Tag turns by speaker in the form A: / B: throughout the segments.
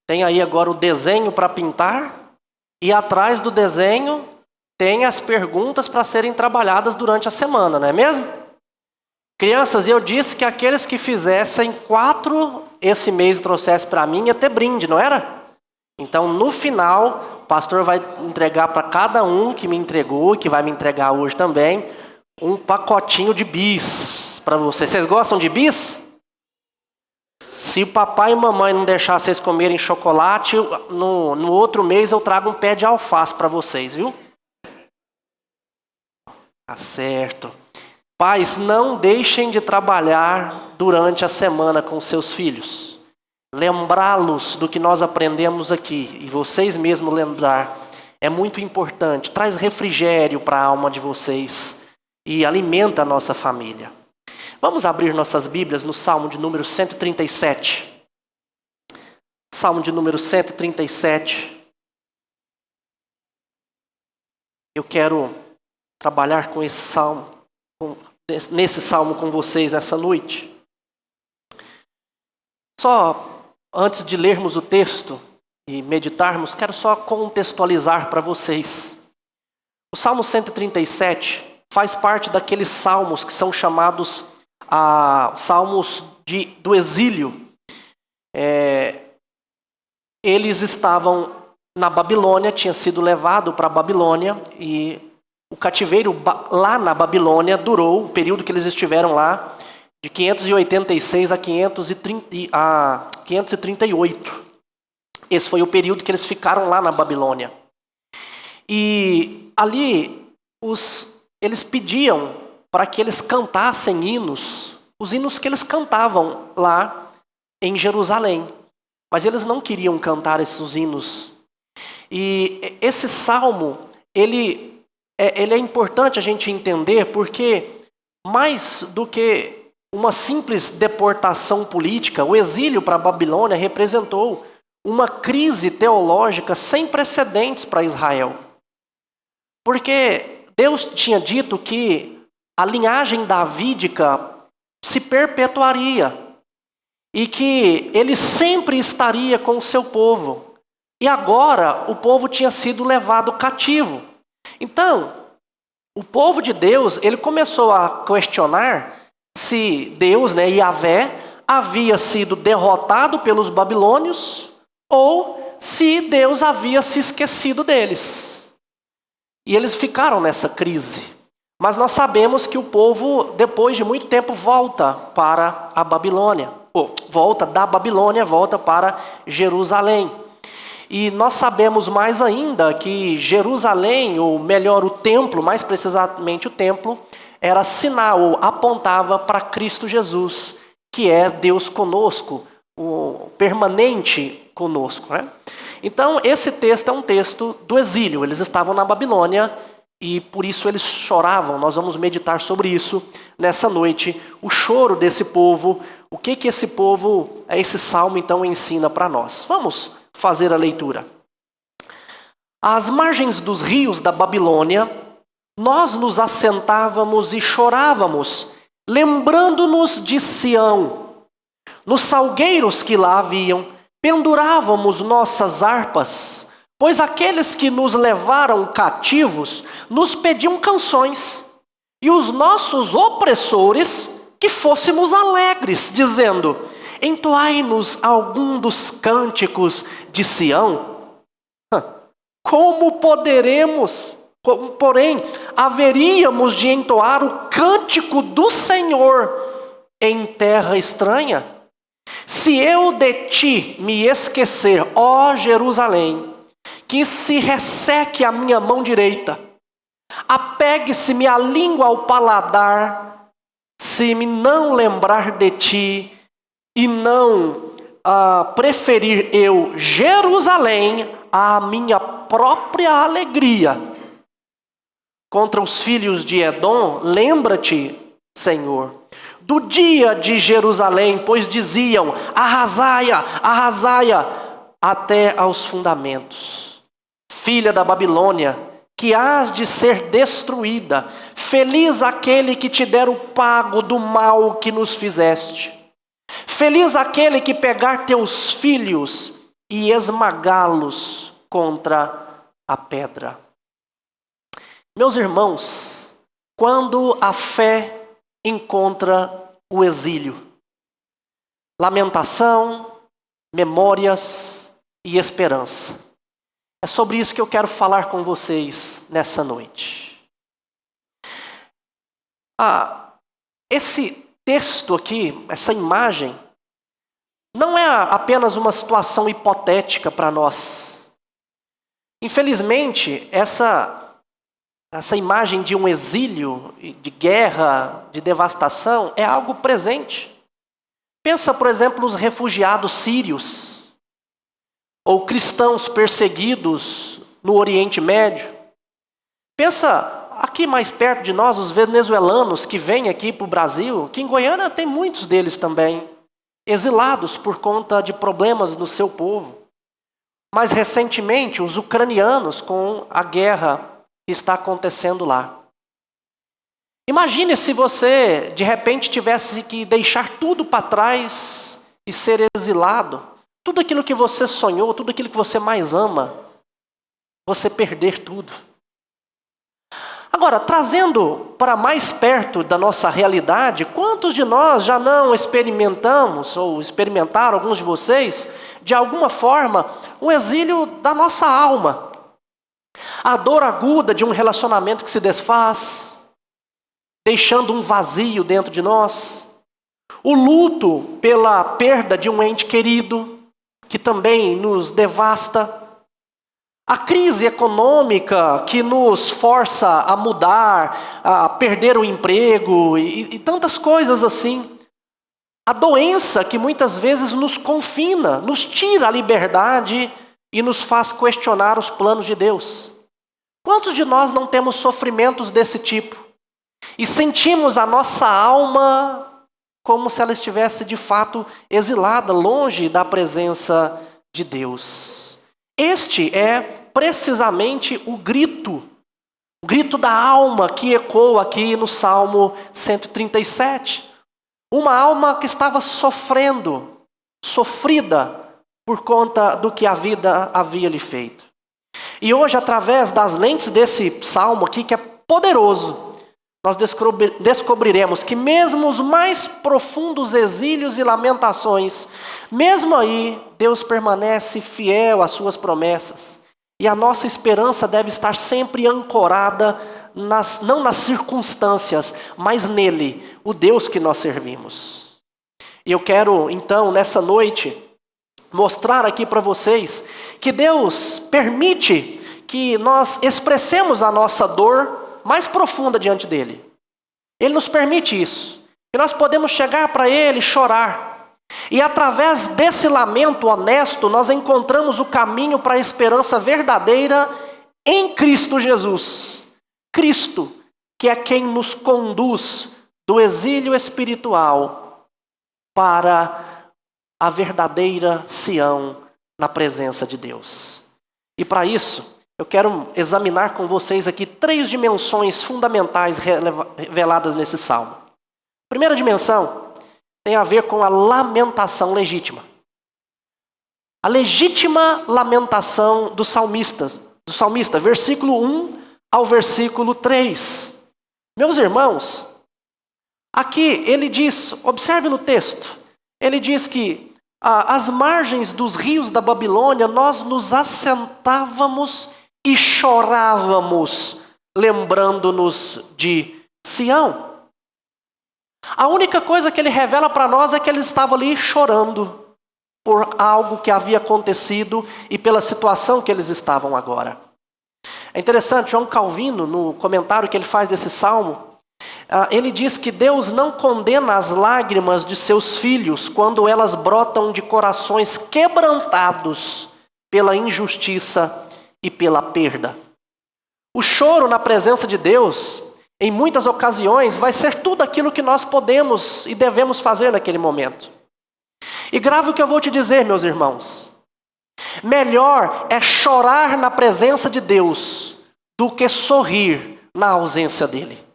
A: Tem aí agora o desenho para pintar, e atrás do desenho tem as perguntas para serem trabalhadas durante a semana, não é mesmo? Crianças, eu disse que aqueles que fizessem 4 esse mês e trouxessem para mim ia ter brinde, não era? Então, no final, o pastor vai entregar para cada um que me entregou, que vai me entregar hoje também, um pacotinho de bis para vocês. Vocês gostam de bis? Se papai e mamãe não deixar vocês comerem chocolate, no outro mês eu trago um pé de alface para vocês, viu? Tá certo. Pais, não deixem de trabalhar durante a semana com seus filhos. Lembrá-los do que nós aprendemos aqui, e vocês mesmos lembrar, é muito importante. Traz refrigério para a alma de vocês e alimenta a nossa família. Vamos abrir nossas Bíblias no Salmo de número 137. Salmo de número 137. Eu quero trabalhar com esse salmo, nesse salmo com vocês nessa noite. Só antes de lermos o texto e meditarmos, quero só contextualizar para vocês. O Salmo 137 faz parte daqueles salmos que são chamados salmos do exílio. Eles estavam na Babilônia, tinha sido levado para a Babilônia, e o cativeiro lá na Babilônia durou, o período que eles estiveram lá, de 586 a 538. Esse foi o período que eles ficaram lá na Babilônia. E ali eles pediam para que eles cantassem hinos, os hinos que eles cantavam lá em Jerusalém. Mas eles não queriam cantar esses hinos. E esse salmo, ele é importante a gente entender, porque mais do que uma simples deportação política, o exílio para a Babilônia representou uma crise teológica sem precedentes para Israel. Porque Deus tinha dito que a linhagem davídica se perpetuaria e que ele sempre estaria com o seu povo. E agora o povo tinha sido levado cativo. Então, o povo de Deus, ele começou a questionar se Deus, Yahvé, havia sido derrotado pelos babilônios ou se Deus havia se esquecido deles. E eles ficaram nessa crise. Mas nós sabemos que o povo, depois de muito tempo, volta para a Babilônia. Volta da Babilônia, volta para Jerusalém. E nós sabemos mais ainda que Jerusalém, ou melhor, o templo, mais precisamente o templo, era sinal, ou apontava para Cristo Jesus, que é Deus conosco, o permanente conosco, né? Então, esse texto é um texto do exílio. Eles estavam na Babilônia e por isso eles choravam. Nós vamos meditar sobre isso nessa noite. O choro desse povo, o que esse povo, esse salmo então ensina para nós. Vamos fazer a leitura. Às margens dos rios da Babilônia, nós nos assentávamos e chorávamos, lembrando-nos de Sião. Nos salgueiros que lá haviam, pendurávamos nossas harpas, pois aqueles que nos levaram cativos nos pediam canções, e os nossos opressores que fôssemos alegres, dizendo: entoai-nos algum dos cânticos de Sião. Como poderemos, porém, haveríamos de entoar o cântico do Senhor em terra estranha? Se eu de ti me esquecer, ó Jerusalém, que se resseque a minha mão direita, apegue-se-me a língua ao paladar, se me não lembrar de ti e não preferir eu Jerusalém à minha própria alegria. Contra os filhos de Edom, lembra-te, Senhor, do dia de Jerusalém, pois diziam: arrasai-a, arrasai-a, até aos fundamentos. Filha da Babilônia, que hás de ser destruída, feliz aquele que te der o pago do mal que nos fizeste. Feliz aquele que pegar teus filhos e esmagá-los contra a pedra. Meus irmãos, quando a fé encontra o exílio, lamentação, memórias e esperança. É sobre isso que eu quero falar com vocês nessa noite. Esse texto aqui, essa imagem, não é apenas uma situação hipotética para nós. Infelizmente, essa imagem de um exílio, de guerra, de devastação, é algo presente. Pensa, por exemplo, nos refugiados sírios, ou cristãos perseguidos no Oriente Médio. Pensa aqui mais perto de nós, os venezuelanos que vêm aqui para o Brasil, que em Goiânia tem muitos deles também, exilados por conta de problemas no seu povo. Mais recentemente, os ucranianos com a guerra que está acontecendo lá. Imagine se você, de repente, tivesse que deixar tudo para trás e ser exilado. Tudo aquilo que você sonhou, tudo aquilo que você mais ama, você perder tudo. Agora, trazendo para mais perto da nossa realidade, quantos de nós já não experimentamos, ou experimentaram, alguns de vocês, de alguma forma, o exílio da nossa alma? A dor aguda de um relacionamento que se desfaz, deixando um vazio dentro de nós. O luto pela perda de um ente querido, que também nos devasta. A crise econômica que nos força a mudar, a perder o emprego e tantas coisas assim. A doença que muitas vezes nos confina, nos tira a liberdade e nos faz questionar os planos de Deus. Quantos de nós não temos sofrimentos desse tipo? E sentimos a nossa alma como se ela estivesse de fato exilada, longe da presença de Deus. Este é precisamente o grito da alma que ecoa aqui no Salmo 137. Uma alma que estava sofrida por conta do que a vida havia lhe feito. E hoje, através das lentes desse salmo aqui, que é poderoso, nós descobriremos que mesmo os mais profundos exílios e lamentações, mesmo aí, Deus permanece fiel às suas promessas. E a nossa esperança deve estar sempre ancorada, não nas circunstâncias, mas nele, o Deus que nós servimos. E eu quero, então, nessa noite, mostrar aqui para vocês que Deus permite que nós expressemos a nossa dor mais profunda diante dele. Ele nos permite isso. E nós podemos chegar para ele e chorar. E através desse lamento honesto, nós encontramos o caminho para a esperança verdadeira em Cristo Jesus. Cristo, que é quem nos conduz do exílio espiritual para a verdadeira Sião na presença de Deus. E para isso, eu quero examinar com vocês aqui 3 dimensões fundamentais reveladas nesse salmo. A primeira dimensão tem a ver com a lamentação legítima. A legítima lamentação do salmista, versículo 1 ao versículo 3. Meus irmãos, aqui ele diz, observe no texto, ele diz que às margens dos rios da Babilônia nós nos assentávamos e chorávamos, lembrando-nos de Sião. A única coisa que ele revela para nós é que ele estava ali chorando por algo que havia acontecido e pela situação que eles estavam agora. É interessante, João Calvino, no comentário que ele faz desse salmo, ele diz que Deus não condena as lágrimas de seus filhos quando elas brotam de corações quebrantados pela injustiça e pela perda. O choro na presença de Deus, em muitas ocasiões, vai ser tudo aquilo que nós podemos e devemos fazer naquele momento. E grave o que eu vou te dizer, meus irmãos. Melhor é chorar na presença de Deus do que sorrir na ausência dele.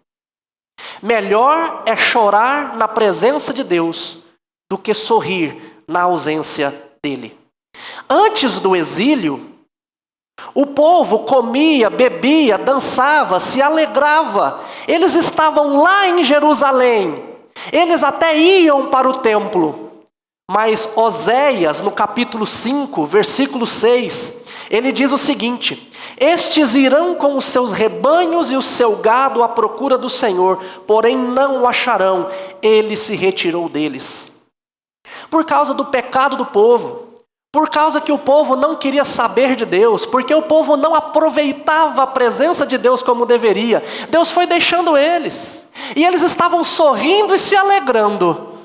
A: Melhor é chorar na presença de Deus do que sorrir na ausência dele. Antes do exílio, o povo comia, bebia, dançava, se alegrava. Eles estavam lá em Jerusalém. Eles até iam para o templo. Mas Oséias, no capítulo 5, versículo 6, ele diz o seguinte: estes irão com os seus rebanhos e o seu gado à procura do Senhor, porém não o acharão, ele se retirou deles. Por causa do pecado do povo, por causa que o povo não queria saber de Deus, porque o povo não aproveitava a presença de Deus como deveria, Deus foi deixando eles, e eles estavam sorrindo e se alegrando,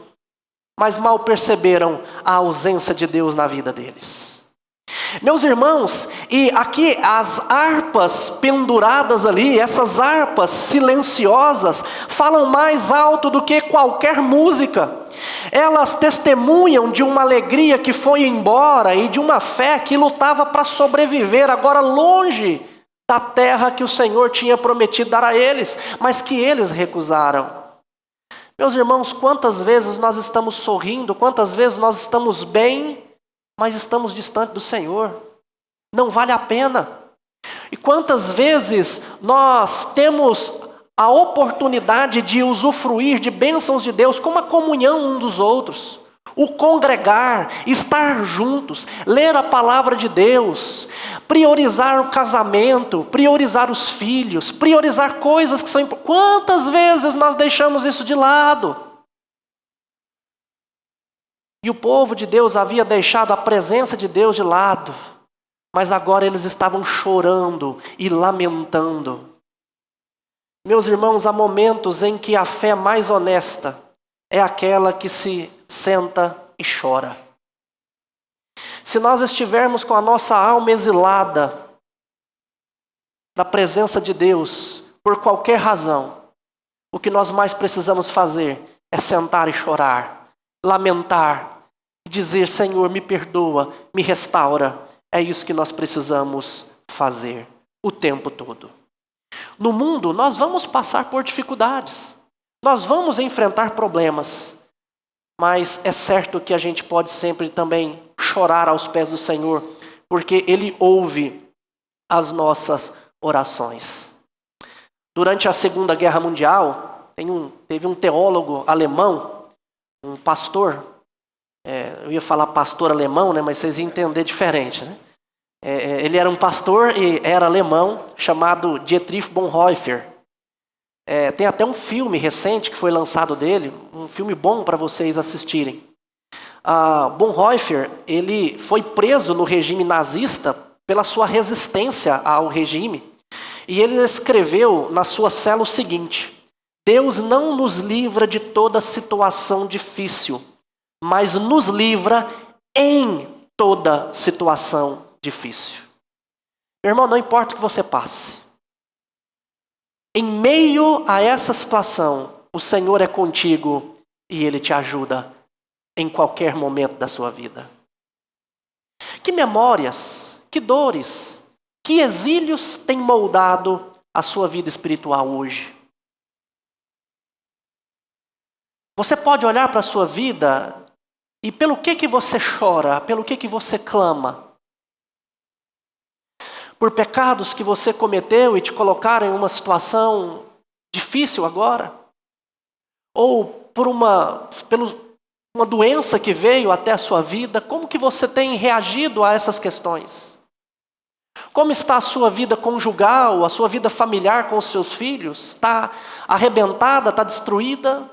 A: mas mal perceberam a ausência de Deus na vida deles. Meus irmãos, e aqui as harpas penduradas ali, essas harpas silenciosas, falam mais alto do que qualquer música. Elas testemunham de uma alegria que foi embora e de uma fé que lutava para sobreviver, agora longe da terra que o Senhor tinha prometido dar a eles, mas que eles recusaram. Meus irmãos, quantas vezes nós estamos sorrindo, quantas vezes nós estamos bem, mas estamos distante do Senhor. Não vale a pena. E quantas vezes nós temos a oportunidade de usufruir de bênçãos de Deus, como a comunhão um dos outros, o congregar, estar juntos, ler a palavra de Deus, priorizar o casamento, priorizar os filhos, priorizar coisas que são importantes. Quantas vezes nós deixamos isso de lado? E o povo de Deus havia deixado a presença de Deus de lado, mas agora eles estavam chorando e lamentando. Meus irmãos, há momentos em que a fé mais honesta é aquela que se senta e chora. Se nós estivermos com a nossa alma exilada da presença de Deus, por qualquer razão, o que nós mais precisamos fazer é sentar e chorar, lamentar, e dizer: Senhor, me perdoa, me restaura. É isso que nós precisamos fazer o tempo todo. No mundo, nós vamos passar por dificuldades, nós vamos enfrentar problemas, mas é certo que a gente pode sempre também chorar aos pés do Senhor, porque Ele ouve as nossas orações. Durante a Segunda Guerra Mundial, teve um teólogo alemão, um pastor, eu ia falar pastor alemão, né, mas vocês iam entender diferente, né? Ele era um pastor e era alemão, chamado Dietrich Bonhoeffer. Tem até um filme recente que foi lançado dele, um filme bom para vocês assistirem. Bonhoeffer, ele foi preso no regime nazista pela sua resistência ao regime. E ele escreveu na sua cela o seguinte: Deus não nos livra de toda situação difícil, mas nos livra em toda situação difícil. Meu irmão, não importa o que você passe, em meio a essa situação, o Senhor é contigo e Ele te ajuda em qualquer momento da sua vida. Que memórias, que dores, que exílios têm moldado a sua vida espiritual hoje? Você pode olhar para a sua vida e pelo que você chora, pelo que você clama? Por pecados que você cometeu e te colocaram em uma situação difícil agora? Ou por uma doença que veio até a sua vida? Como que você tem reagido a essas questões? Como está a sua vida conjugal, a sua vida familiar com os seus filhos? Está arrebentada, está destruída?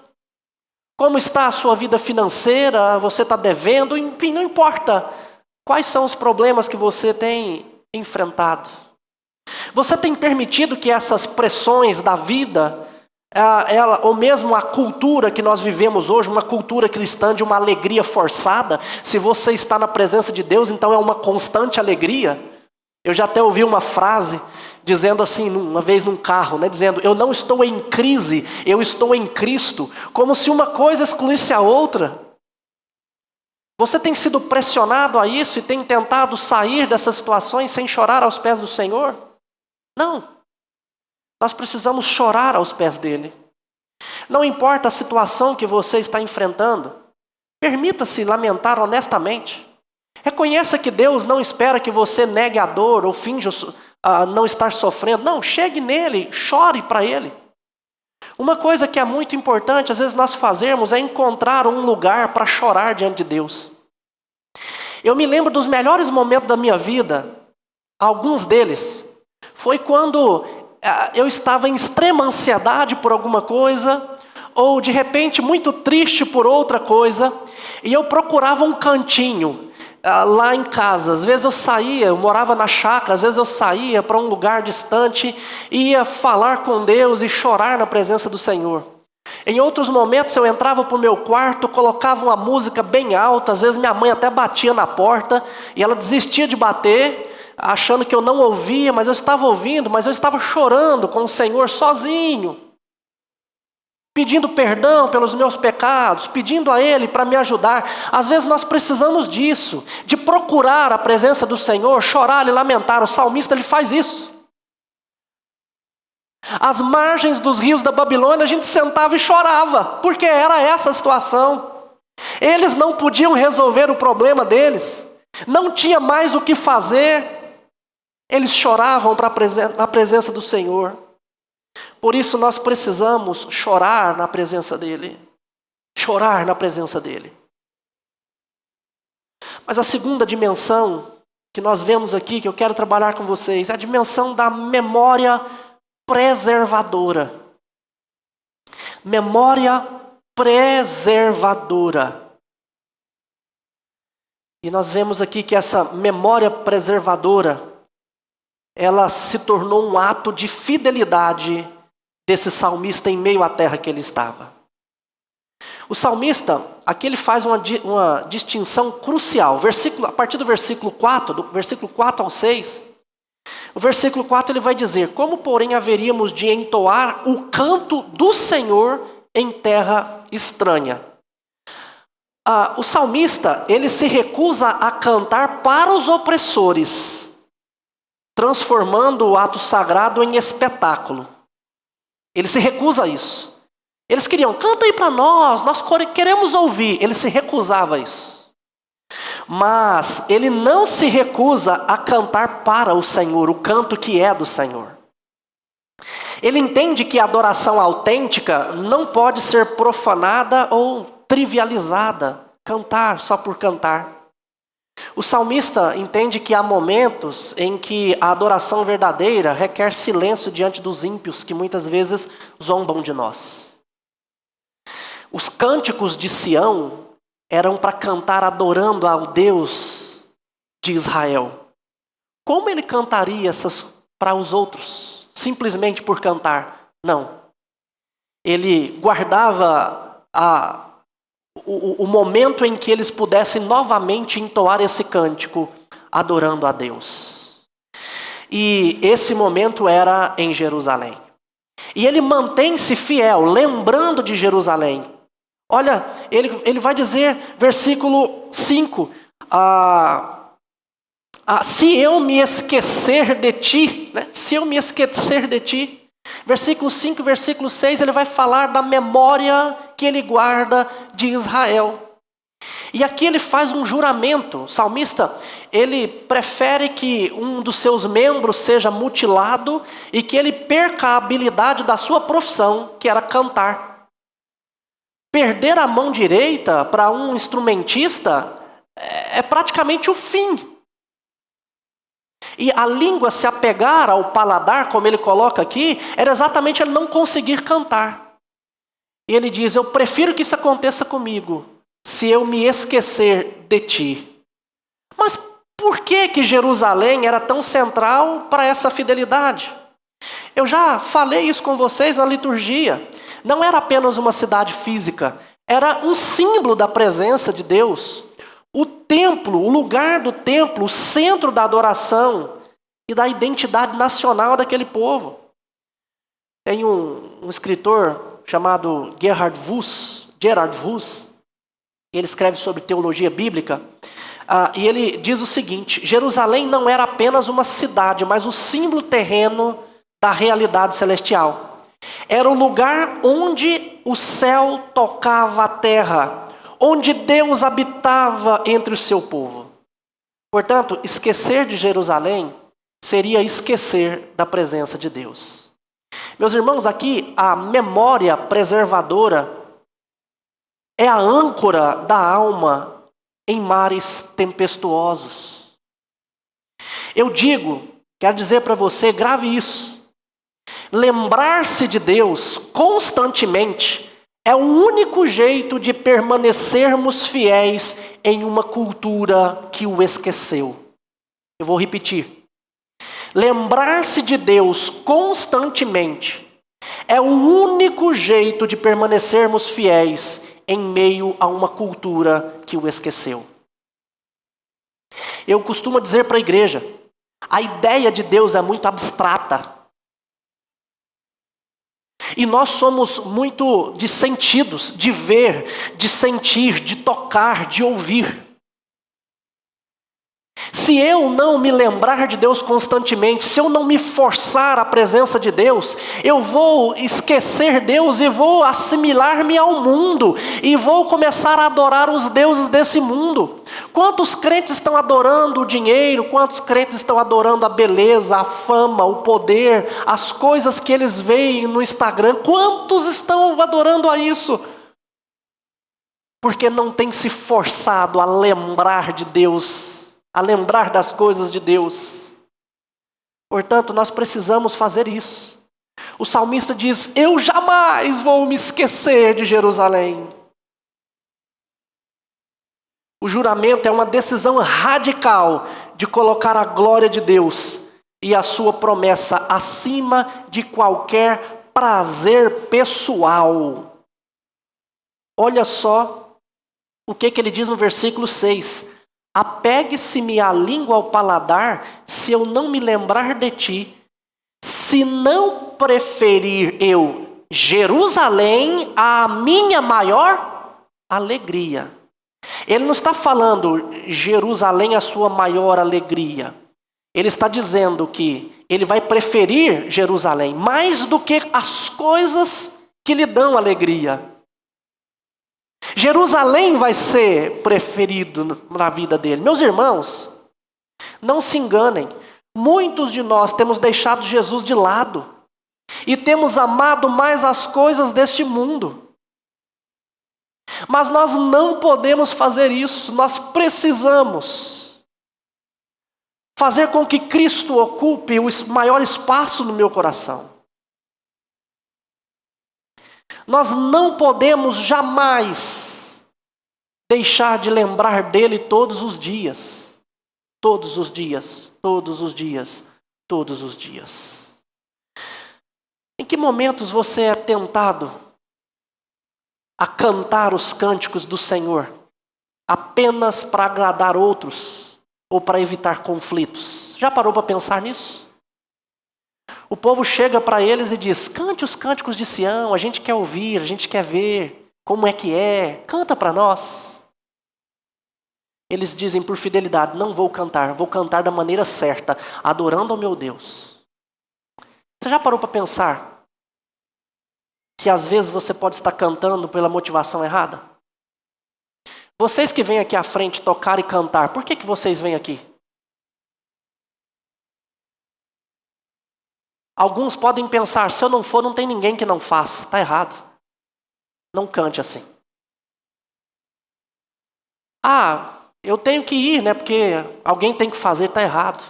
A: Como está a sua vida financeira? Você está devendo? Enfim, não importa quais são os problemas que você tem enfrentado. Você tem permitido que essas pressões da vida, ou mesmo a cultura que nós vivemos hoje, uma cultura cristã de uma alegria forçada, se você está na presença de Deus, então é uma constante alegria? Eu já até ouvi uma frase dizendo assim, uma vez num carro, né, dizendo: eu não estou em crise, eu estou em Cristo, como se uma coisa excluísse a outra. Você tem sido pressionado a isso e tem tentado sair dessas situações sem chorar aos pés do Senhor? Não. Nós precisamos chorar aos pés dele. Não importa a situação que você está enfrentando, permita-se lamentar honestamente. Reconheça que Deus não espera que você negue a dor ou finja não estar sofrendo. Não, chegue nele, chore para ele. Uma coisa que é muito importante, às vezes nós fazermos, é encontrar um lugar para chorar diante de Deus. Eu me lembro dos melhores momentos da minha vida, alguns deles, foi quando eu estava em extrema ansiedade por alguma coisa, ou de repente muito triste por outra coisa, e eu procurava um cantinho lá em casa. Às vezes eu saía, eu morava na chácara, às vezes eu saía para um lugar distante, ia falar com Deus e chorar na presença do Senhor. Em outros momentos eu entrava para o meu quarto, colocava uma música bem alta, às vezes minha mãe até batia na porta, e ela desistia de bater, achando que eu não ouvia, mas eu estava ouvindo, mas eu estava chorando com o Senhor sozinho, pedindo perdão pelos meus pecados, pedindo a Ele para me ajudar. Às vezes nós precisamos disso, de procurar a presença do Senhor, chorar e lamentar. O salmista ele faz isso. Às margens dos rios da Babilônia a gente sentava e chorava, porque era essa a situação. Eles não podiam resolver o problema deles, não tinha mais o que fazer. Eles choravam na presença do Senhor. Por isso nós precisamos chorar na presença dEle. Chorar na presença dEle. Mas a segunda dimensão que nós vemos aqui, que eu quero trabalhar com vocês, é a dimensão da memória preservadora. Memória preservadora. E nós vemos aqui que essa memória preservadora, ela se tornou um ato de fidelidade desse salmista em meio à terra que ele estava. O salmista, aqui ele faz uma distinção crucial. A partir do versículo 4 ao 6, o versículo 4 ele vai dizer: como porém haveríamos de entoar o canto do Senhor em terra estranha? O salmista, ele se recusa a cantar para os opressores, transformando o ato sagrado em espetáculo. Ele se recusa a isso. Eles queriam, canta aí para nós queremos ouvir. Ele se recusava a isso. Mas ele não se recusa a cantar para o Senhor, o canto que é do Senhor. Ele entende que a adoração autêntica não pode ser profanada ou trivializada, cantar só por cantar. O salmista entende que há momentos em que a adoração verdadeira requer silêncio diante dos ímpios que muitas vezes zombam de nós. Os cânticos de Sião eram para cantar adorando ao Deus de Israel. Como ele cantaria essas para os outros, simplesmente por cantar? Não. Ele guardava o momento em que eles pudessem novamente entoar esse cântico, adorando a Deus. E esse momento era em Jerusalém. E ele mantém-se fiel, lembrando de Jerusalém. Olha, ele vai dizer, versículo 5, se eu me esquecer de ti, né? Se eu me esquecer de ti. Versículo 5, versículo 6, ele vai falar da memória que ele guarda de Israel. E aqui ele faz um juramento. O salmista, ele prefere que um dos seus membros seja mutilado e que ele perca a habilidade da sua profissão, que era cantar. Perder a mão direita para um instrumentista é praticamente o fim. E a língua se apegar ao paladar, como ele coloca aqui, era exatamente ele não conseguir cantar. E ele diz, eu prefiro que isso aconteça comigo, se eu me esquecer de ti. Mas por que Jerusalém era tão central para essa fidelidade? Eu já falei isso com vocês na liturgia. Não era apenas uma cidade física, era um símbolo da presença de Deus. O templo, o lugar do templo, o centro da adoração e da identidade nacional daquele povo. Tem um escritor chamado Gerhard Voss, ele escreve sobre teologia bíblica, e ele diz o seguinte: Jerusalém não era apenas uma cidade, mas o símbolo terreno da realidade celestial. Era o lugar onde o céu tocava a terra, onde Deus habitava entre o seu povo. Portanto, esquecer de Jerusalém seria esquecer da presença de Deus. Meus irmãos, aqui a memória preservadora é a âncora da alma em mares tempestuosos. Eu quero dizer para você, grave isso. Lembrar-se de Deus constantemente é o único jeito de permanecermos fiéis em uma cultura que o esqueceu. Eu vou repetir. Lembrar-se de Deus constantemente é o único jeito de permanecermos fiéis em meio a uma cultura que o esqueceu. Eu costumo dizer para a igreja, a ideia de Deus é muito abstrata. E nós somos muito de sentidos, de ver, de sentir, de tocar, de ouvir. Se eu não me lembrar de Deus constantemente, se eu não me forçar à presença de Deus, eu vou esquecer Deus e vou assimilar-me ao mundo e vou começar a adorar os deuses desse mundo. Quantos crentes estão adorando o dinheiro? Quantos crentes estão adorando a beleza, a fama, o poder, as coisas que eles veem no Instagram? Quantos estão adorando a isso? Porque não tem se forçado a lembrar de Deus, a lembrar das coisas de Deus. Portanto, nós precisamos fazer isso. O salmista diz, eu jamais vou me esquecer de Jerusalém. O juramento é uma decisão radical de colocar a glória de Deus e a sua promessa acima de qualquer prazer pessoal. Olha só o que ele diz no versículo 6. Apegue-se-me a língua ao paladar, se eu não me lembrar de ti, se não preferir eu Jerusalém a minha maior alegria. Ele não está falando Jerusalém a sua maior alegria. Ele está dizendo que ele vai preferir Jerusalém mais do que as coisas que lhe dão alegria. Jerusalém vai ser preferido na vida dele. Meus irmãos, não se enganem. Muitos de nós temos deixado Jesus de lado e temos amado mais as coisas deste mundo. Mas nós não podemos fazer isso. Nós precisamos fazer com que Cristo ocupe o maior espaço no meu coração. Nós não podemos jamais deixar de lembrar dele todos os dias. Todos os dias, todos os dias, todos os dias. Em que momentos você é tentado a cantar os cânticos do Senhor apenas para agradar outros ou para evitar conflitos? Já parou para pensar nisso? O povo chega para eles e diz, cante os cânticos de Sião, a gente quer ouvir, a gente quer ver como é que é, canta para nós. Eles dizem por fidelidade, não vou cantar da maneira certa, adorando ao meu Deus. Você já parou para pensar que às vezes você pode estar cantando pela motivação errada? Vocês que vêm aqui à frente tocar e cantar, por que vocês vêm aqui? Alguns podem pensar, se eu não for, não tem ninguém que não faça. Está errado. Não cante assim. Eu tenho que ir, né? Porque alguém tem que fazer, está errado.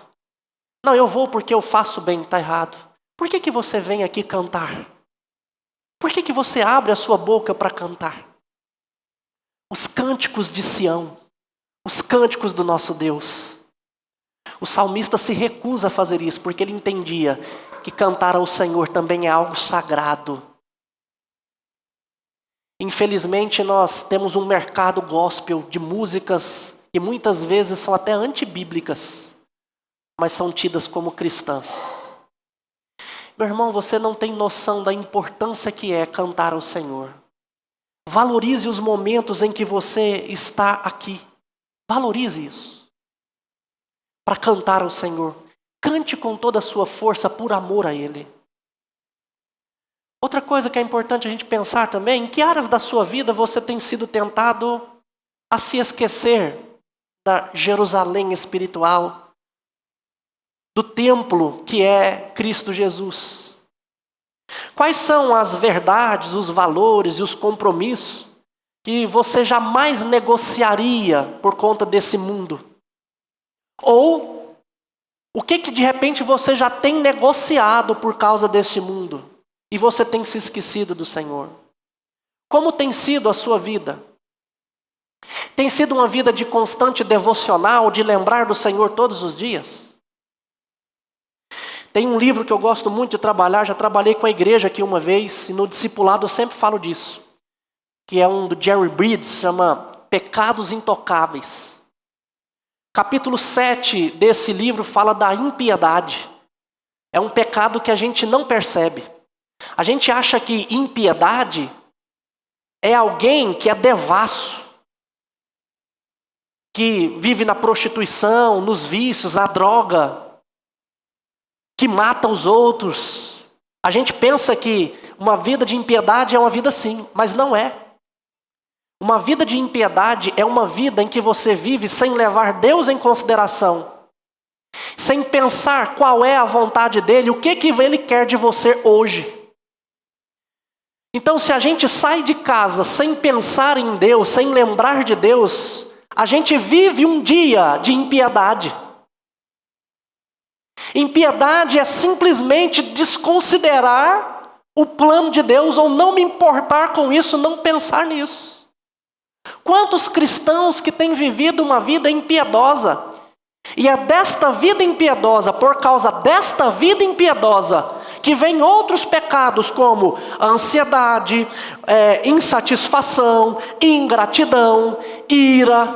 A: Não, eu vou porque eu faço bem, está errado. Por que você vem aqui cantar? Por que você abre a sua boca para cantar? Os cânticos de Sião, os cânticos do nosso Deus. O salmista se recusa a fazer isso, porque ele entendia que cantar ao Senhor também é algo sagrado. Infelizmente, nós temos um mercado gospel de músicas que muitas vezes são até antibíblicas, mas são tidas como cristãs. Meu irmão, você não tem noção da importância que é cantar ao Senhor. Valorize os momentos em que você está aqui. Valorize isso. Para cantar ao Senhor. Cante com toda a sua força por amor a Ele. Outra coisa que é importante a gente pensar também, em que áreas da sua vida você tem sido tentado a se esquecer da Jerusalém espiritual, do templo que é Cristo Jesus? Quais são as verdades, os valores e os compromissos que você jamais negociaria por conta desse mundo? Ou o que de repente você já tem negociado por causa deste mundo e você tem se esquecido do Senhor? Como tem sido a sua vida? Tem sido uma vida de constante devocional, de lembrar do Senhor todos os dias? Tem um livro que eu gosto muito de trabalhar, já trabalhei com a igreja aqui uma vez, e no discipulado eu sempre falo disso, que é um do Jerry Bridges, chama Pecados Intocáveis. Capítulo 7 desse livro fala da impiedade. É um pecado que a gente não percebe. A gente acha que impiedade é alguém que é devasso, que vive na prostituição, nos vícios, na droga, que mata os outros. A gente pensa que uma vida de impiedade é uma vida assim, mas não é. Uma vida de impiedade é uma vida em que você vive sem levar Deus em consideração, sem pensar qual é a vontade dele, o que ele quer de você hoje. Então, se a gente sai de casa sem pensar em Deus, sem lembrar de Deus, a gente vive um dia de impiedade. Impiedade é simplesmente desconsiderar o plano de Deus ou não me importar com isso, não pensar nisso. Quantos cristãos que têm vivido uma vida impiedosa, e é desta vida impiedosa, por causa desta vida impiedosa, que vem outros pecados como a ansiedade, insatisfação, ingratidão, ira,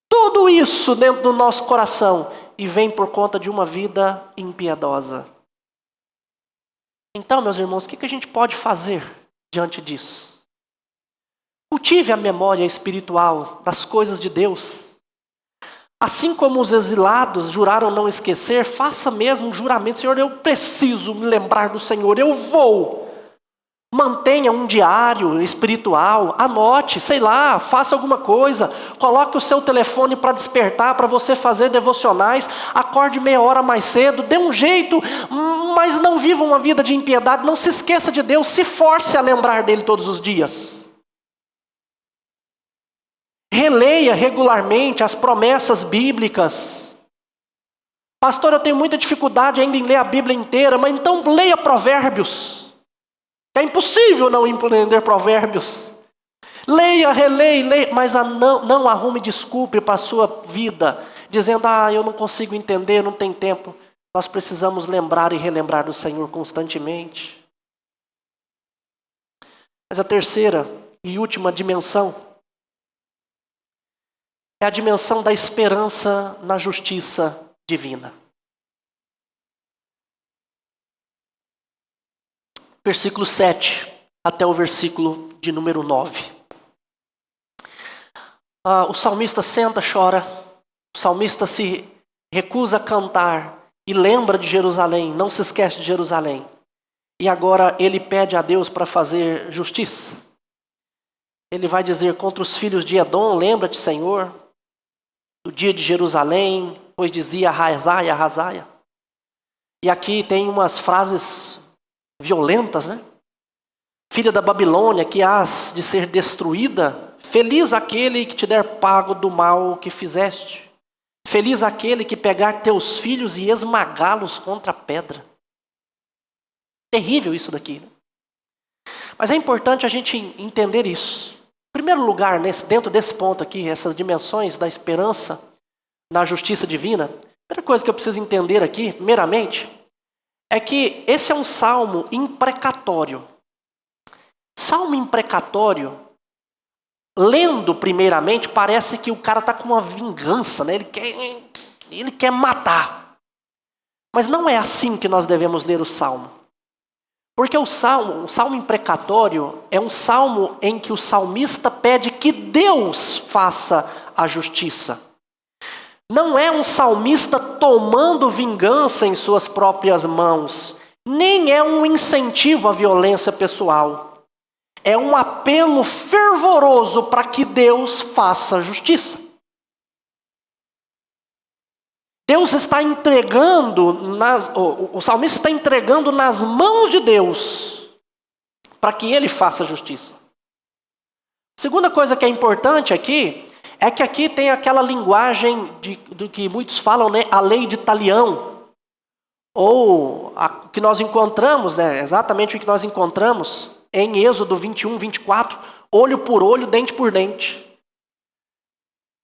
A: tudo isso dentro do nosso coração, e vem por conta de uma vida impiedosa. Então, meus irmãos, o que a gente pode fazer diante disso? Cultive a memória espiritual das coisas de Deus. Assim como os exilados juraram não esquecer, faça mesmo um juramento. Senhor, eu preciso me lembrar do Senhor, eu vou. Mantenha um diário espiritual, anote, sei lá, faça alguma coisa. Coloque o seu telefone para despertar, para você fazer devocionais. Acorde meia hora mais cedo, dê um jeito, mas não viva uma vida de impiedade. Não se esqueça de Deus, se force a lembrar dele todos os dias. Releia regularmente as promessas bíblicas. Pastor, eu tenho muita dificuldade ainda em ler a Bíblia inteira, mas então leia Provérbios. É impossível não empreender Provérbios. Leia, releia, mas não arrume desculpe para a sua vida, dizendo, eu não consigo entender, não tem tempo. Nós precisamos lembrar e relembrar do Senhor constantemente. Mas a terceira e última dimensão é a dimensão da esperança na justiça divina. Versículo 7 até o versículo de número 9. O salmista senta, chora. O salmista se recusa a cantar e lembra de Jerusalém, não se esquece de Jerusalém. E agora ele pede a Deus para fazer justiça. Ele vai dizer contra os filhos de Edom, lembra-te, Senhor, do dia de Jerusalém, pois dizia arrasaia, arrasaia. E aqui tem umas frases violentas, né? Filha da Babilônia, que hás de ser destruída, feliz aquele que te der pago do mal que fizeste. Feliz aquele que pegar teus filhos e esmagá-los contra a pedra. Terrível isso daqui, né? Mas é importante a gente entender isso. Em primeiro lugar, dentro desse ponto aqui, essas dimensões da esperança na justiça divina, a primeira coisa que eu preciso entender aqui, primeiramente, é que esse é um salmo imprecatório. Salmo imprecatório, lendo primeiramente, parece que o cara está com uma vingança, né? Ele quer matar. Mas não é assim que nós devemos ler o salmo. Porque o salmo imprecatório é um salmo em que o salmista pede que Deus faça a justiça. Não é um salmista tomando vingança em suas próprias mãos, nem é um incentivo à violência pessoal. É um apelo fervoroso para que Deus faça justiça. Deus está entregando, o salmista está entregando nas mãos de Deus, para que ele faça justiça. Segunda coisa que é importante aqui, é que aqui tem aquela linguagem do que muitos falam, né, a lei de Talião, ou o que nós encontramos, né, exatamente o que nós encontramos em Êxodo 21, 24, olho por olho, dente por dente.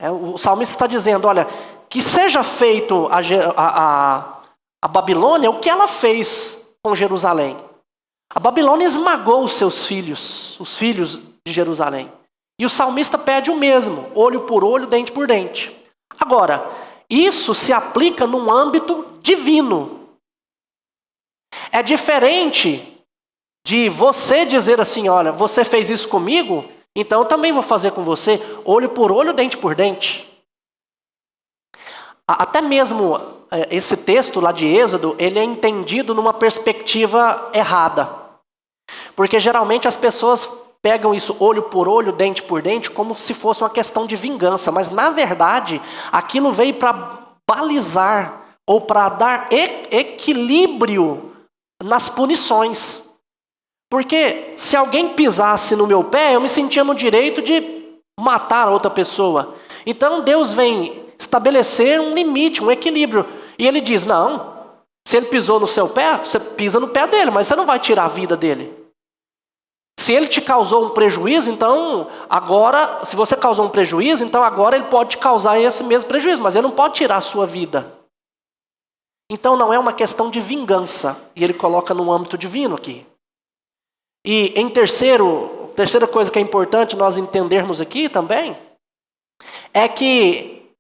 A: O salmista está dizendo, olha, que seja feito a Babilônia o que ela fez com Jerusalém. A Babilônia esmagou os seus filhos, os filhos de Jerusalém. E o salmista pede o mesmo, olho por olho, dente por dente. Agora, isso se aplica num âmbito divino. É diferente de você dizer assim, olha, você fez isso comigo, então eu também vou fazer com você, olho por olho, dente por dente. Até mesmo esse texto lá de Êxodo, ele é entendido numa perspectiva errada. Porque geralmente as pessoas pegam isso olho por olho, dente por dente, como se fosse uma questão de vingança. Mas na verdade, aquilo veio para balizar ou para dar equilíbrio nas punições. Porque se alguém pisasse no meu pé, eu me sentia no direito de matar outra pessoa. Então Deus vem estabelecer um limite, um equilíbrio. E ele diz, não, se ele pisou no seu pé, você pisa no pé dele, mas você não vai tirar a vida dele. Se ele te causou um prejuízo, então agora, se você causou um prejuízo, então agora ele pode te causar esse mesmo prejuízo, mas ele não pode tirar a sua vida. Então não é uma questão de vingança, e ele coloca no âmbito divino aqui. E em terceira coisa que é importante nós entendermos aqui também, é que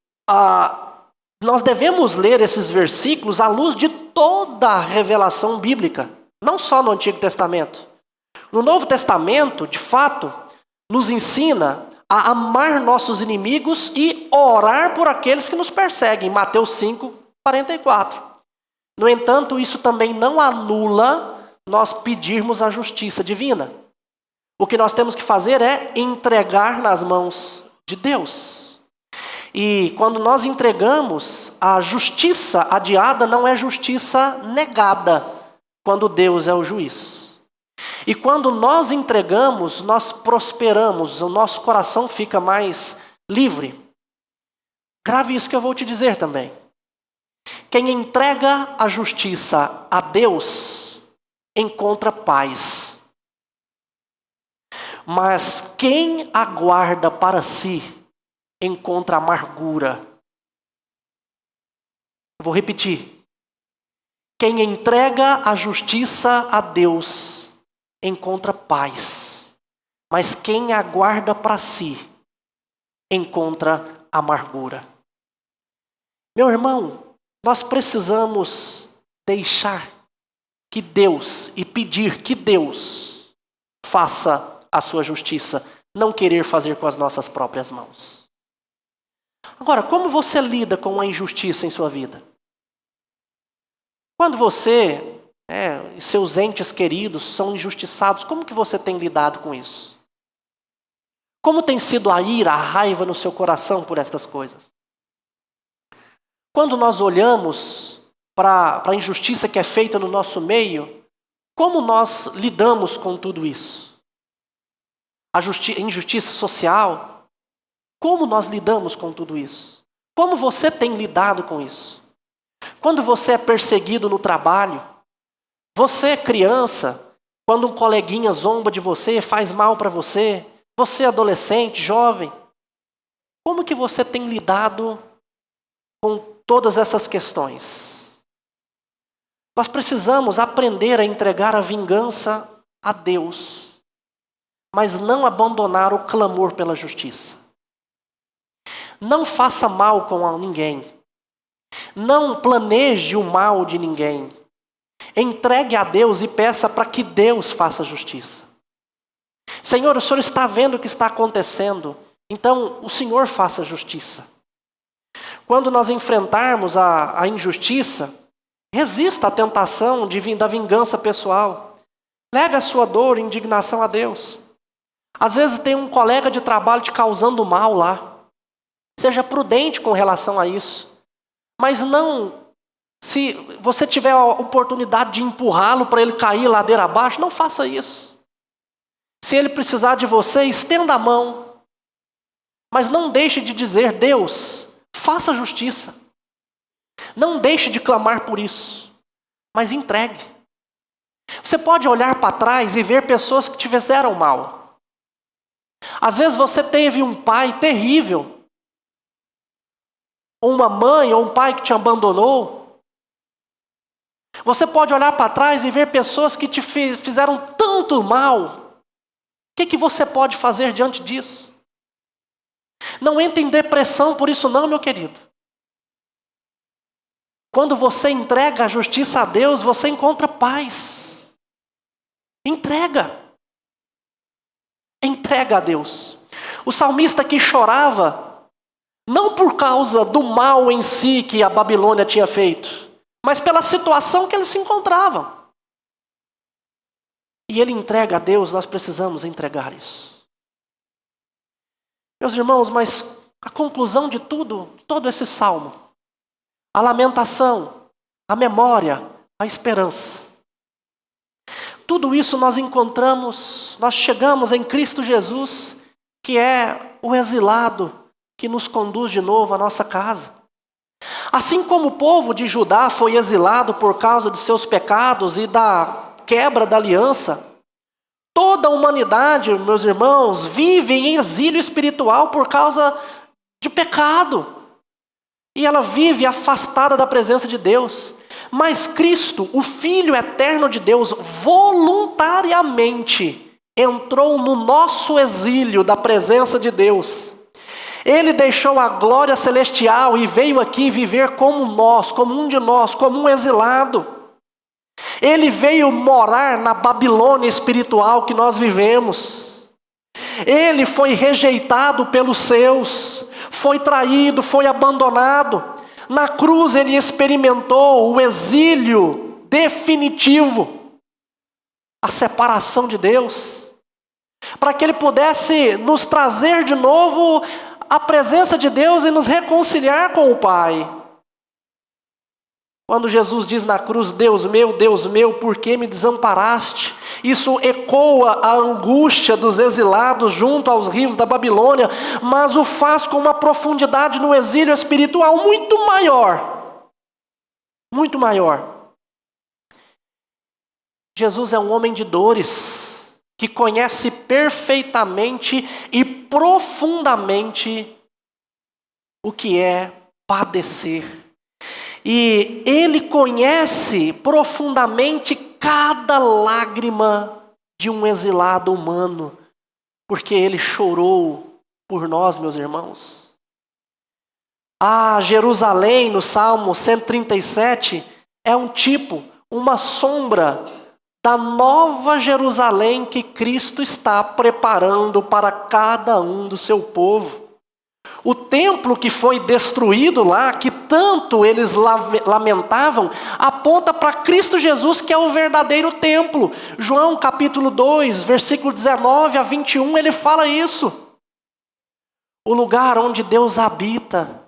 A: nós devemos ler esses versículos à luz de toda a revelação bíblica, não só no Antigo Testamento. No Novo Testamento, de fato, nos ensina a amar nossos inimigos e orar por aqueles que nos perseguem. Mateus 5, 44. No entanto, isso também não anula nós pedirmos a justiça divina. O que nós temos que fazer é entregar nas mãos de Deus. E quando nós entregamos, a justiça adiada não é justiça negada, quando Deus é o juiz. E quando nós entregamos, nós prosperamos, o nosso coração fica mais livre. Grave isso que eu vou te dizer também. Quem entrega a justiça a Deus, encontra paz. Mas quem aguarda para si, encontra amargura. Vou repetir. Quem entrega a justiça a Deus, encontra paz, mas quem aguarda para si, encontra amargura. Meu irmão, nós precisamos deixar que Deus e pedir que Deus faça a sua justiça, não querer fazer com as nossas próprias mãos. Agora, como você lida com a injustiça em sua vida? Quando você e seus entes queridos são injustiçados, como que você tem lidado com isso? Como tem sido a ira, a raiva no seu coração por estas coisas? Quando nós olhamos para a injustiça que é feita no nosso meio, como nós lidamos com tudo isso? A injustiça social, como nós lidamos com tudo isso? Como você tem lidado com isso? Quando você é perseguido no trabalho, você, criança, quando um coleguinha zomba de você, faz mal para você, você, adolescente, jovem, como que você tem lidado com todas essas questões? Nós precisamos aprender a entregar a vingança a Deus, mas não abandonar o clamor pela justiça. Não faça mal com ninguém. Não planeje o mal de ninguém. Entregue a Deus e peça para que Deus faça justiça. Senhor, o Senhor está vendo o que está acontecendo, então o Senhor faça justiça. Quando nós enfrentarmos a injustiça, resista à tentação da vingança pessoal. Leve a sua dor e indignação a Deus. Às vezes tem um colega de trabalho te causando mal lá. Seja prudente com relação a isso. Mas não, se você tiver a oportunidade de empurrá-lo para ele cair ladeira abaixo, não faça isso. Se ele precisar de você, estenda a mão. Mas não deixe de dizer: Deus, faça justiça. Não deixe de clamar por isso, mas entregue. Você pode olhar para trás e ver pessoas que te fizeram mal. Às vezes você teve um pai terrível, ou uma mãe ou um pai que te abandonou. Você pode olhar para trás e ver pessoas que te fizeram tanto mal. O que você pode fazer diante disso? Não entre em depressão por isso não, meu querido. Quando você entrega a justiça a Deus, você encontra paz. Entrega. Entrega a Deus. O salmista aqui chorava, não por causa do mal em si que a Babilônia tinha feito, mas pela situação que eles se encontravam. E ele entrega a Deus, nós precisamos entregar isso. Meus irmãos, mas a conclusão de tudo, todo esse salmo, a lamentação, a memória, a esperança. Tudo isso nós encontramos, nós chegamos em Cristo Jesus, que é o exilado que nos conduz de novo à nossa casa. Assim como o povo de Judá foi exilado por causa de seus pecados e da quebra da aliança, toda a humanidade, meus irmãos, vive em exílio espiritual por causa de pecado. E ela vive afastada da presença de Deus. Mas Cristo, o Filho eterno de Deus, voluntariamente entrou no nosso exílio da presença de Deus. Ele deixou a glória celestial e veio aqui viver como nós, como um de nós, como um exilado. Ele veio morar na Babilônia espiritual que nós vivemos. Ele foi rejeitado pelos seus, foi traído, foi abandonado. Na cruz ele experimentou o exílio definitivo, a separação de Deus, para que ele pudesse nos trazer de novo à presença de Deus e nos reconciliar com o Pai. Quando Jesus diz na cruz: Deus meu, por que me desamparaste? Isso ecoa a angústia dos exilados junto aos rios da Babilônia, mas o faz com uma profundidade no exílio espiritual muito maior. Muito maior. Jesus é um homem de dores, que conhece perfeitamente e profundamente o que é padecer. E ele conhece profundamente cada lágrima de um exilado humano, porque ele chorou por nós, meus irmãos. Jerusalém, no Salmo 137, é um tipo, uma sombra da nova Jerusalém que Cristo está preparando para cada um do seu povo. O templo que foi destruído lá, que tanto eles lamentavam, aponta para Cristo Jesus, que é o verdadeiro templo. João capítulo 2, versículo 19 a 21, ele fala isso. O lugar onde Deus habita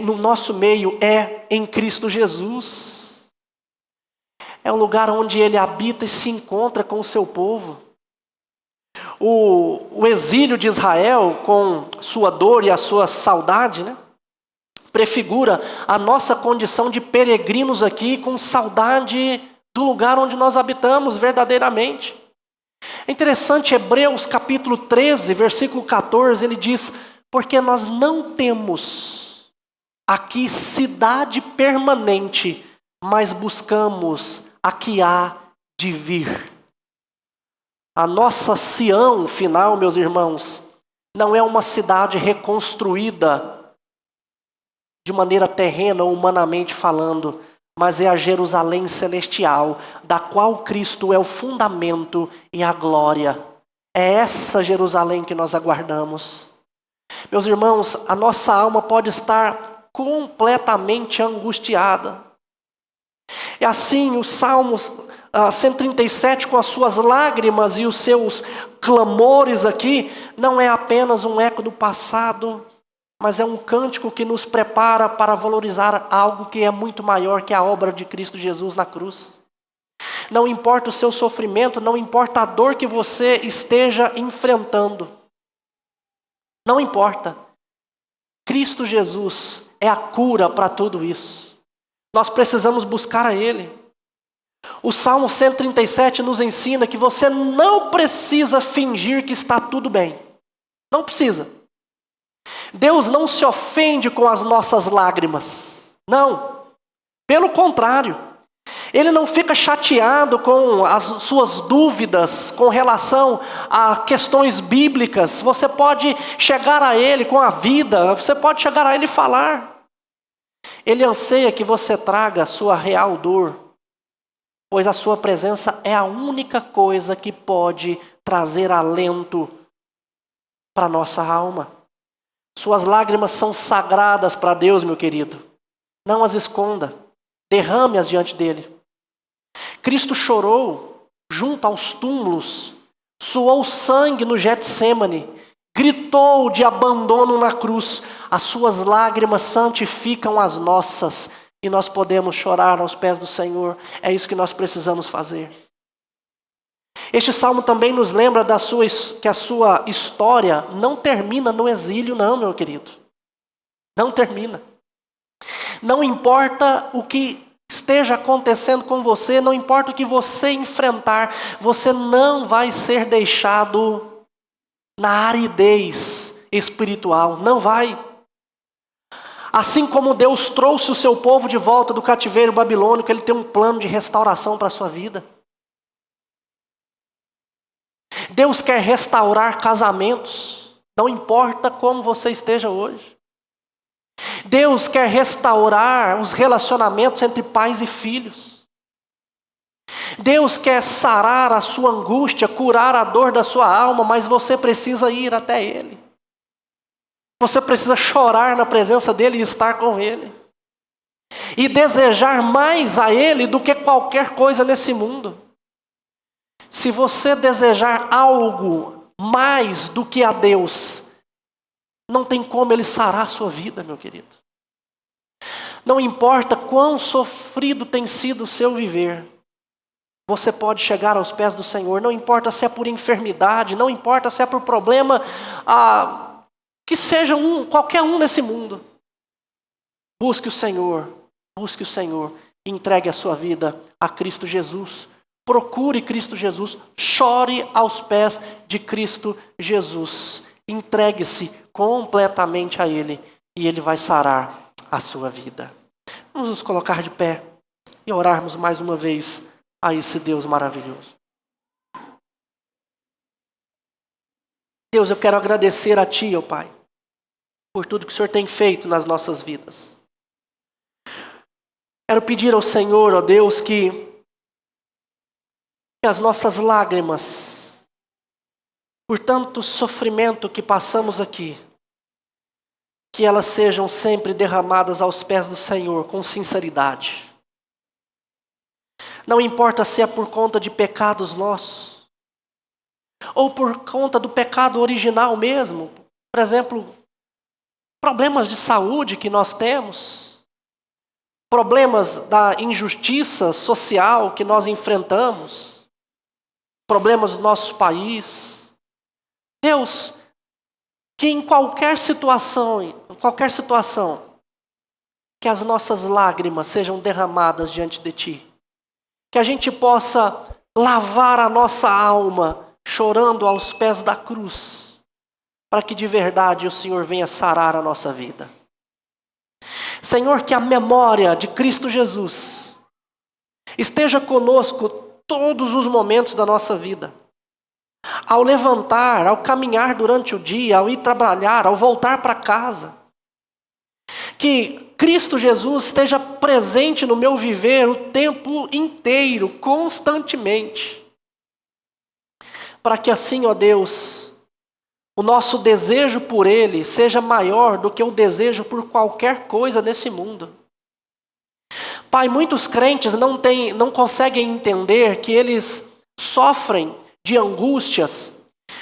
A: no nosso meio, é em Cristo Jesus. É um lugar onde ele habita e se encontra com o seu povo. O exílio de Israel, com sua dor e a sua saudade, prefigura a nossa condição de peregrinos aqui, com saudade do lugar onde nós habitamos verdadeiramente. É interessante, Hebreus capítulo 13, versículo 14, ele diz: porque nós não temos aqui cidade permanente, mas buscamos a que há de vir. A nossa Sião final, meus irmãos, não é uma cidade reconstruída de maneira terrena ou humanamente falando, mas é a Jerusalém celestial, da qual Cristo é o fundamento e a glória. É essa Jerusalém que nós aguardamos. Meus irmãos, a nossa alma pode estar completamente angustiada. E assim, os Salmos 137, com as suas lágrimas e os seus clamores aqui, não é apenas um eco do passado, mas é um cântico que nos prepara para valorizar algo que é muito maior que a obra de Cristo Jesus na cruz. Não importa o seu sofrimento, não importa a dor que você esteja enfrentando. Não importa. Cristo Jesus é a cura para tudo isso. Nós precisamos buscar a Ele. O Salmo 137 nos ensina que você não precisa fingir que está tudo bem. Não precisa. Deus não se ofende com as nossas lágrimas. Não. Pelo contrário. Ele não fica chateado com as suas dúvidas com relação a questões bíblicas. Você pode chegar a Ele com a vida, você pode chegar a Ele e falar. Ele anseia que você traga a sua real dor, pois a sua presença é a única coisa que pode trazer alento para a nossa alma. Suas lágrimas são sagradas para Deus, meu querido. Não as esconda, derrame-as diante dele. Cristo chorou junto aos túmulos, suou sangue no Getsêmani, gritou de abandono na cruz. As suas lágrimas santificam as nossas e nós podemos chorar aos pés do Senhor. É isso que nós precisamos fazer. Este salmo também nos lembra que a sua história não termina no exílio, não, meu querido. Não termina. Não importa o que esteja acontecendo com você, não importa o que você enfrentar, você não vai ser deixado na aridez espiritual, não vai. Assim como Deus trouxe o seu povo de volta do cativeiro babilônico, Ele tem um plano de restauração para a sua vida. Deus quer restaurar casamentos, não importa como você esteja hoje. Deus quer restaurar os relacionamentos entre pais e filhos. Deus quer sarar a sua angústia, curar a dor da sua alma, mas você precisa ir até Ele. Você precisa chorar na presença dEle e estar com Ele. E desejar mais a Ele do que qualquer coisa nesse mundo. Se você desejar algo mais do que a Deus, não tem como Ele sarar a sua vida, meu querido. Não importa quão sofrido tem sido o seu viver, você pode chegar aos pés do Senhor. Não importa se é por enfermidade, não importa se é por problema, que seja qualquer um nesse mundo. Busque o Senhor e entregue a sua vida a Cristo Jesus. Procure Cristo Jesus, chore aos pés de Cristo Jesus. Entregue-se completamente a Ele e Ele vai sarar a sua vida. Vamos nos colocar de pé e orarmos mais uma vez a esse Deus maravilhoso. Deus, eu quero agradecer a Ti, ó Pai, por tudo que o Senhor tem feito nas nossas vidas. Quero pedir ao Senhor, ó Deus, que as nossas lágrimas, por tanto sofrimento que passamos aqui, que elas sejam sempre derramadas aos pés do Senhor com sinceridade. Não importa se é por conta de pecados nossos, ou por conta do pecado original mesmo. Por exemplo, problemas de saúde que nós temos, problemas da injustiça social que nós enfrentamos, problemas do nosso país. Deus, que em qualquer situação, que as nossas lágrimas sejam derramadas diante de Ti. Que a gente possa lavar a nossa alma chorando aos pés da cruz, para que de verdade o Senhor venha sarar a nossa vida. Senhor, que a memória de Cristo Jesus esteja conosco todos os momentos da nossa vida. Ao levantar, ao caminhar durante o dia, ao ir trabalhar, ao voltar para casa. Que Cristo Jesus esteja presente no meu viver o tempo inteiro, constantemente. Para que assim, ó Deus, o nosso desejo por Ele seja maior do que o desejo por qualquer coisa nesse mundo. Pai, muitos crentes não conseguem entender que eles sofrem de angústias.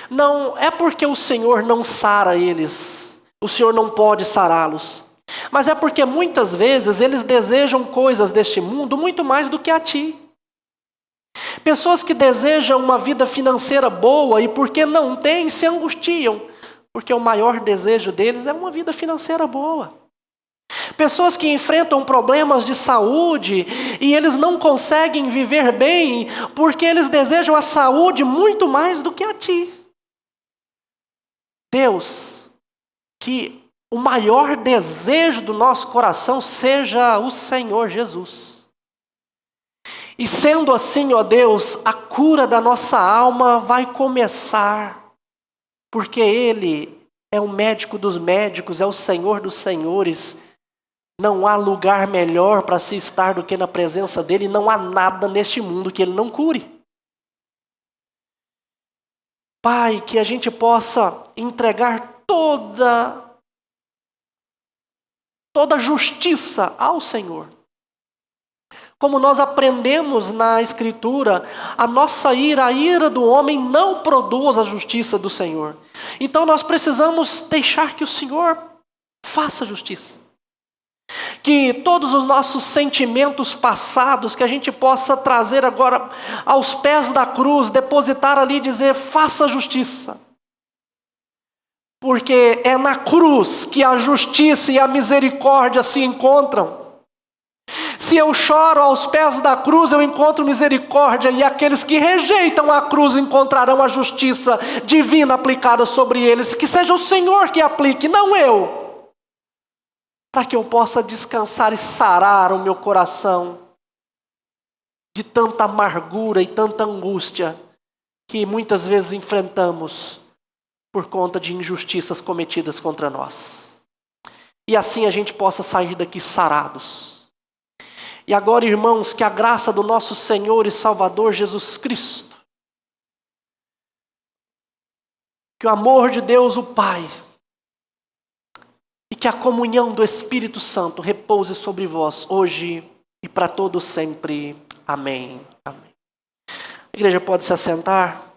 A: Não é porque o Senhor não sara eles, o Senhor não pode sará-los. Mas é porque muitas vezes eles desejam coisas deste mundo muito mais do que a ti. Pessoas que desejam uma vida financeira boa e porque não têm, se angustiam, porque o maior desejo deles é uma vida financeira boa. Pessoas que enfrentam problemas de saúde e eles não conseguem viver bem porque eles desejam a saúde muito mais do que a ti. Deus, que o maior desejo do nosso coração seja o Senhor Jesus. E sendo assim, ó Deus, a cura da nossa alma vai começar, porque Ele é o médico dos médicos, é o Senhor dos senhores. Não há lugar melhor para se estar do que na presença dEle, não há nada neste mundo que Ele não cure. Pai, que a gente possa entregar toda justiça ao Senhor. Como nós aprendemos na Escritura, a nossa ira, a ira do homem não produz a justiça do Senhor. Então nós precisamos deixar que o Senhor faça justiça. Que todos os nossos sentimentos passados, que a gente possa trazer agora aos pés da cruz, depositar ali e dizer, faça justiça. Porque é na cruz que a justiça e a misericórdia se encontram. Se eu choro aos pés da cruz, eu encontro misericórdia, e aqueles que rejeitam a cruz encontrarão a justiça divina aplicada sobre eles. Que seja o Senhor que aplique, não eu. Para que eu possa descansar e sarar o meu coração de tanta amargura e tanta angústia que muitas vezes enfrentamos por conta de injustiças cometidas contra nós. E assim a gente possa sair daqui sarados. E agora, irmãos, que a graça do nosso Senhor e Salvador Jesus Cristo, que o amor de Deus o Pai e que a comunhão do Espírito Santo repouse sobre vós hoje e para todos sempre. Amém. Amém. A igreja pode se assentar.